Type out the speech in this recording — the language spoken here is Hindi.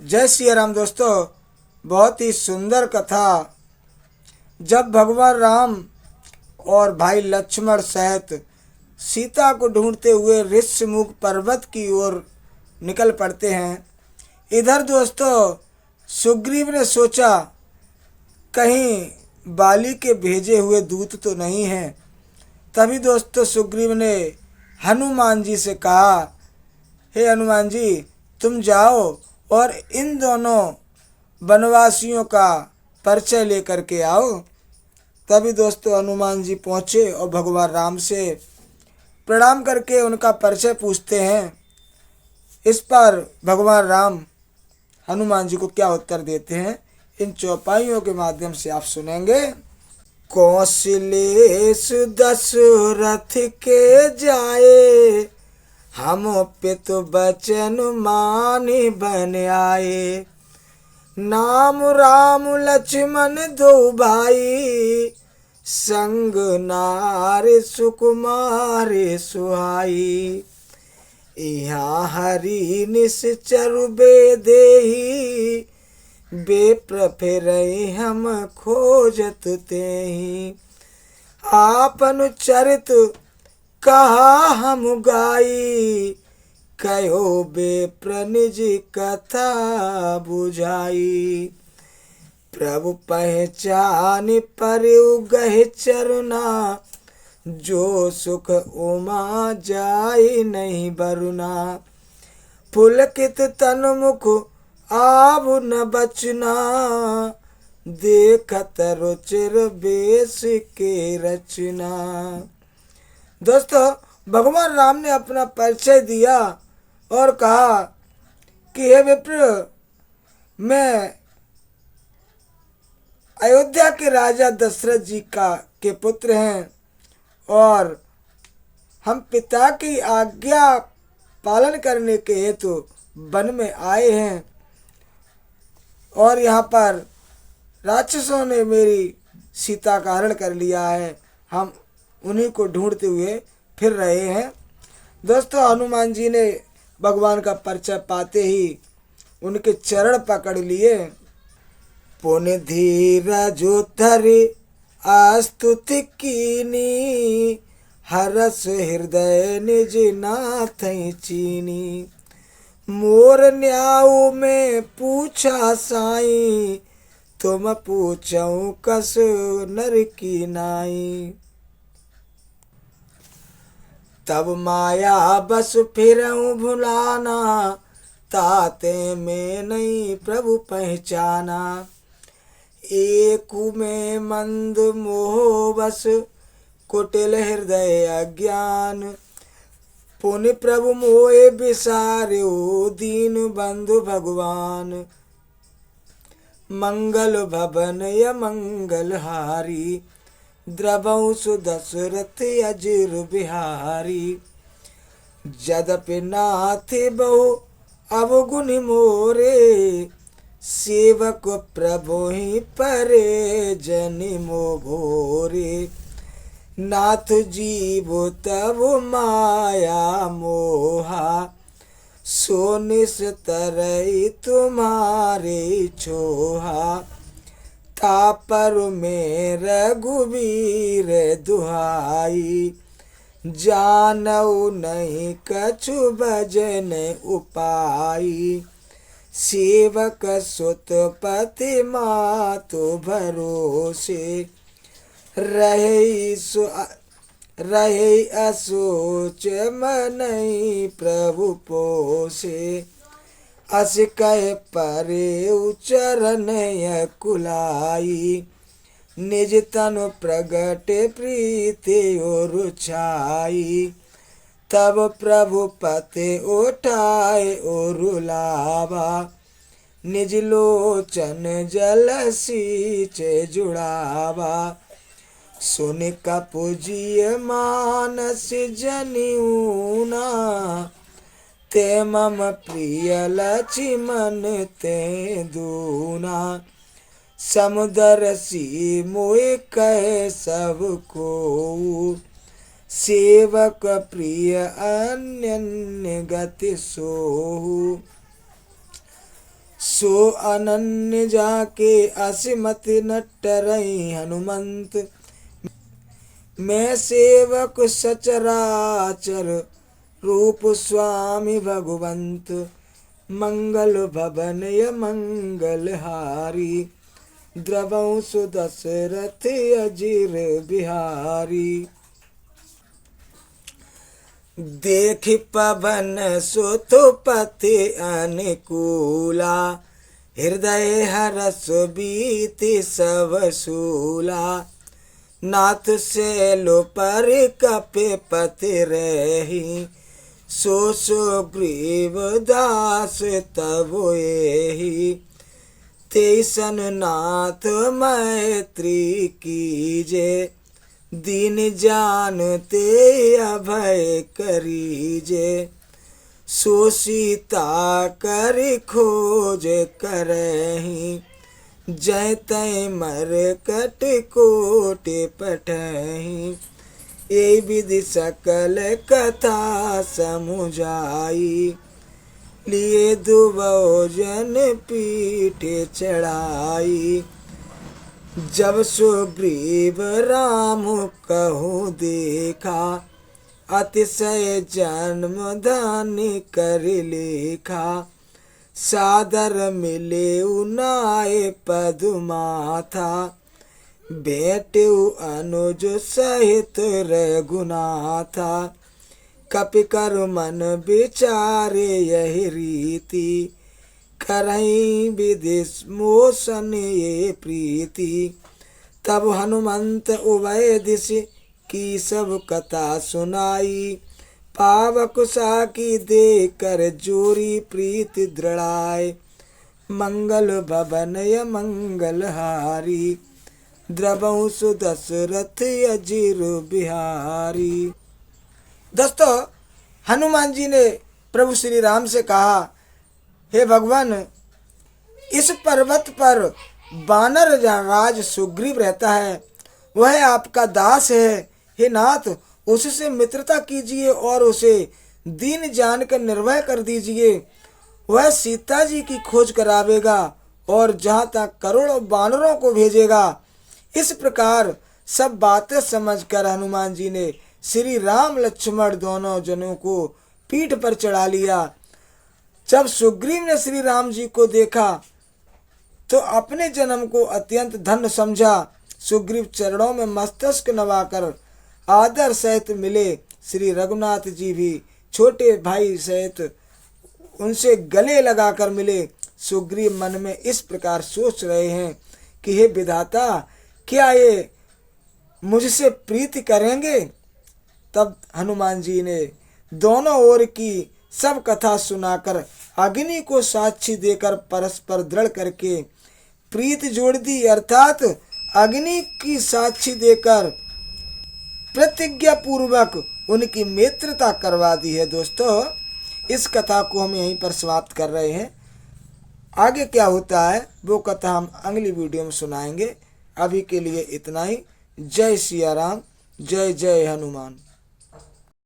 जय श्री राम। दोस्तों, बहुत ही सुंदर कथा। जब भगवान राम और भाई लक्ष्मण सहित सीता को ढूंढते हुए ऋष्यमुख पर्वत की ओर निकल पड़ते हैं, इधर दोस्तों सुग्रीव ने सोचा कहीं बाली के भेजे हुए दूत तो नहीं हैं। तभी दोस्तों सुग्रीव ने हनुमान जी से कहा, हे हनुमान जी, तुम जाओ और इन दोनों वनवासियों का परिचय लेकर के आओ। तभी दोस्तों हनुमान जी पहुँचे और भगवान राम से प्रणाम करके उनका परिचय पूछते हैं। इस पर भगवान राम हनुमान जी को क्या उत्तर देते हैं, इन चौपाइयों के माध्यम से आप सुनेंगे। कौशलेश दशरथ के जाए, हम पितु बचन मानि बन आए। नाम राम लक्ष्मण दो भाई, संग नारी सुकुमारी सुहाई। यहाँ हरि निश्चर बेदेही, बेप्र फिरहि हम खोजत तेहि। आपन चरित कहा हम गाई, कहो बेप्र निज कथा बुझाई। प्रभु पहचान परिउ गहे चरुना, जो सुख उमा जाई नहीं बरुना। पुलकित तन मुख आब न बचना, देखत रुचिर बेस के रचना। दोस्तों भगवान राम ने अपना परिचय दिया और कहा कि हे विप्र, मैं अयोध्या के राजा दशरथ जी के पुत्र हैं और हम पिता की आज्ञा पालन करने के हेतु वन में आए हैं और यहाँ पर राक्षसों ने मेरी सीता का हरण कर लिया है। हम उन्हीं को ढूंढते हुए फिर रहे हैं। दोस्तों हनुमान जी ने भगवान का परिचय पाते ही उनके चरण पकड़ लिए। पुण्य धीरज धरि आस्तुति कीनी, हरस हृदय निज नाथ चीनी। मोर न्याऊ में पूछा साई, तुम पूछऊं कस नर की नाई। तब माया बस फिरऊं भुलाना, ताते में नहीं प्रभु पहचाना। एकु में मंद मोह बस, कुटिल हृदय अज्ञान। पुनि प्रभु मोहे बिसार्यो, दीन बंधु भगवान। मंगल भवन य मंगल हारी, द्रवहु सुदशरथ अजिर बिहारी। जदपि नाथ बहु अवगुण मोरे, सेवक प्रभु ही परे जनि मो भोरे। नाथ जीव तब माया मोहा, सो निस्तरई तुम्हारे छोहा। तापर में रघुवीर दुहाई, जानऊ नहीं कछु भजन उपाई। सेवक सुत पति मातु भरोसे, रहे असोच मनई प्रभु पोसे। अस कह परे चरण कुलाई, निज तनु प्रगट प्रीति और छाई। तब प्रभु पति उठाए और लावा, निज लोचन जल सींचे जुड़ावा। सुन कपुजिय मानस जनिऊना, ते मम प्रिय लक्ष्मण ते दूना। समुदर सी मोह कह सब को, सेवक प्रिय अन्य गति सोहु। सो अनन्य जाके असिमत न टरई हनुमंत। मैं सेवक सचराचर रूप स्वामी भगवंत। मंगल भवन य मंगल हारी द्रवं सुदशरथ अजीर बिहारी। देख पवन सुत पति अनुकूला हृदय हरस बीति सब सूला। नाथ सैलो पर कपे पति रही सो सुग्रीव दास तब एहि। तेसन नाथ मैत्री कीजे दीन जानते अभय करीजे। सो सीता कर खोज करही जय तय मर कट कोट पठही। ये विधि सकल कथा समुझाई लिए दुबोजन पीठ चढ़ाई। जब सुग्रीव राम कहु देखा अतिशय जन्म धन कर लेखा। सादर मिले उनाए पदुमाथा बेटु अनुज सहित रघुनाथा। कपि कर मन विचारे यही रीति करहीं विधि मोसन ये प्रीति। तब हनुमंत उभय दिश की सब कथा सुनाई। पावक साकी दे कर जोरी प्रीति दृढ़ाए। मंगल भवन य मंगल हारी द्रवं सुदशरथ अजीर बिहारी। दोस्तों, हनुमान जी ने प्रभु श्री राम से कहा, हे भगवान, इस पर्वत पर बानर राज सुग्रीव रहता है, वह आपका दास है। हे नाथ, उससे मित्रता कीजिए और उसे दीन जानकर निर्भय कर दीजिए। वह सीता जी की खोज करावेगा और जहाँ तक करोड़ों बानरों को भेजेगा। इस प्रकार सब बातें समझकर हनुमान जी ने श्री राम लक्ष्मण दोनों जनों को पीठ पर चढ़ा लिया। जब सुग्रीव ने श्री राम जी को देखा तो अपने जन्म को अत्यंत धन्य समझा। सुग्रीव चरणों में मस्तक नवाकर आदर सहित मिले। श्री रघुनाथ जी भी छोटे भाई सहित उनसे गले लगाकर मिले। सुग्रीव मन में इस प्रकार सोच रहे हैं कि हे विधाता, क्या ये मुझसे प्रीति करेंगे? तब हनुमान जी ने दोनों ओर की सब कथा सुनाकर अग्नि को साक्षी देकर परस्पर दृढ़ करके प्रीति जोड़ दी। अर्थात अग्नि की साक्षी देकर प्रतिज्ञा पूर्वक उनकी मित्रता करवा दी है। दोस्तों, इस कथा को हम यहीं पर समाप्त कर रहे हैं। आगे क्या होता है वो कथा हम अगली वीडियो में सुनाएंगे। अभी के लिए इतना ही। जय सिया राम, जय जय हनुमान।